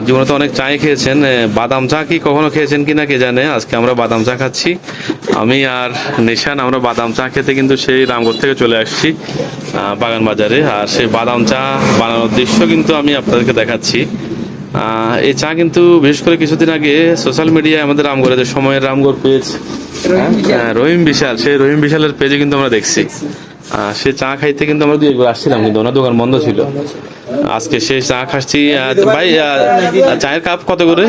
জীবনে তো অনেক চাই খেয়েছেন, বাদাম চা কি কখনো খেয়েছেন কিনা কে জানে। আজকে আমরা বাদাম চা খাচ্ছি, আমি আর নিশান। আমরা বাদাম চা খেতে কিন্তু সেই রামগড় থেকে চলে আসছি বাগান বাজারে। আর সেই বাদাম চা বানানোর দৃশ্য কিন্তু আমি আপনাদেরকে দেখাচ্ছি। এই চা কিন্তু বিশেষ করে কিছুদিন আগে সোশ্যাল মিডিয়ায় আমাদের রামগড়ে যে সময়ের রামগড় পেজ, রহিম বিশাল, সেই রহিম বিশালের পেজে কিন্তু আমরা দেখছি। সে চা খাইতে কিন্তু আমরা দুই একবার আসছিলাম, কিন্তু ওনার দোকান বন্ধ ছিল। আজকে সে চা খাচ্ছি। ভাই, চায়ের কাপ কত করে?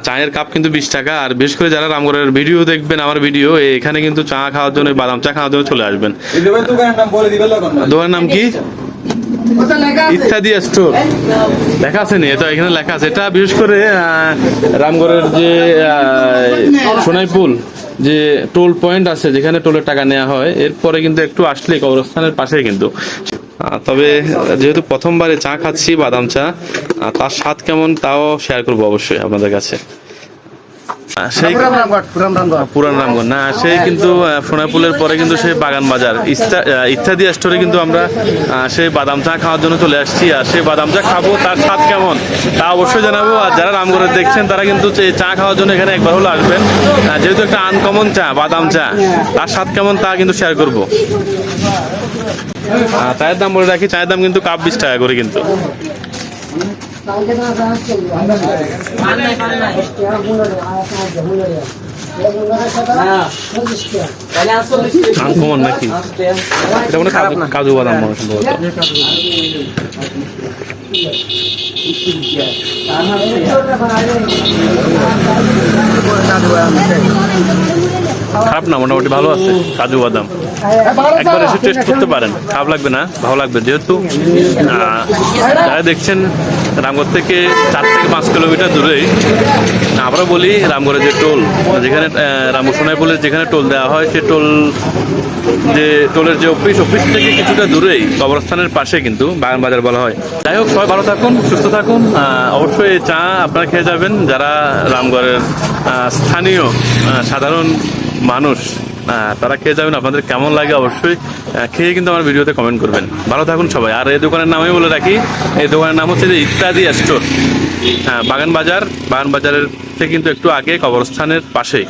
চায়ের কাপ কিন্তু 20 টাকা। আর বিশেষ করে যারা রামগড়ের ভিডিও দেখবেন, আমার ভিডিও, এখানে কিন্তু চা খাওয়ার জন্য, বাদাম চা খাওয়ার জন্য চলে আসবেন। দোকানের নাম কি? ইত্যাদি স্টোর লেখা আছে নি? এটা এখানে লেখা আছে। এটা বিশেষ করে রামগড়ের যে সোনাইপুল যে টোল পয়েন্ট আছে, যেখানে টোলের টাকা নেওয়া হয়, এরপরে কিন্তু একটু আসলে কবরস্থানের পাশে কিন্তু। তবে যেহেতু প্রথমবারে চা খাচ্ছি বাদাম চা, তার স্বাদ কেমন তাও শেয়ার করবো অবশ্যই আপনাদের কাছে। সেই পুরান রামগড় না, সেই কিন্তু সোনাইপুলের পরে কিন্তু সেই বাগান বাজার ইত্যাদি স্টোরে কিন্তু আমরা সেই বাদাম চা খাওয়ার জন্য চলে আসছি। আর সেই বাদাম চা খাবো, তার স্বাদ কেমন তা অবশ্যই জানাবো। আর যারা রামগড়ে দেখছেন তারা কিন্তু চা খাওয়ার জন্য এখানে একবার হলো আসবেন, যেহেতু একটা আনকমন চা বাদাম চা, তার স্বাদ কেমন তা কিন্তু শেয়ার করবো। চায়ের দাম বলে রাখি, চায়ের দাম কিন্তু কাপ 20 টাকা করে কিন্তু। আনকমন নাকি? এটা মানে কাজু বাদাম মনে সম্ভবত। খারাপ না, মোটামুটি ভালো আছে। কাজু বাদাম একবার এসে টেস্ট করতে পারেন, খারাপ লাগবে না, ভালো লাগবে। যেহেতু যারা দেখছেন রামগড় থেকে 4 থেকে 5 কিলোমিটার দূরেই, আমরা বলি রামগড়ের যে টোল, যেখানে সোনাইপুলের যেখানে টোল দেওয়া হয়, সে টোলের যে অফিস থেকে কিছুটা দূরেই কবরস্থানের পাশে কিন্তু বাগান বাজার বলা হয়। যাই হোক, সবাই ভালো থাকুন, সুস্থ থাকুন। অবশ্যই এই চা আপনারা খেয়ে যাবেন যারা রামগড়ের স্থানীয় সাধারণ মানুষ, তারা খেয়ে যাবেন। আপনাদের কেমন লাগে অবশ্যই খেয়ে কিন্তু আমার ভিডিওতে কমেন্ট করবেন। ভালো থাকুন সবাই। আর এই দোকানের নামই বলে রাখি, এই দোকানের নাম হচ্ছে যে ইত্যাদি স্টোর, বাগান বাজারের থেকে কিন্তু একটু আগে কবরস্থানের পাশেই।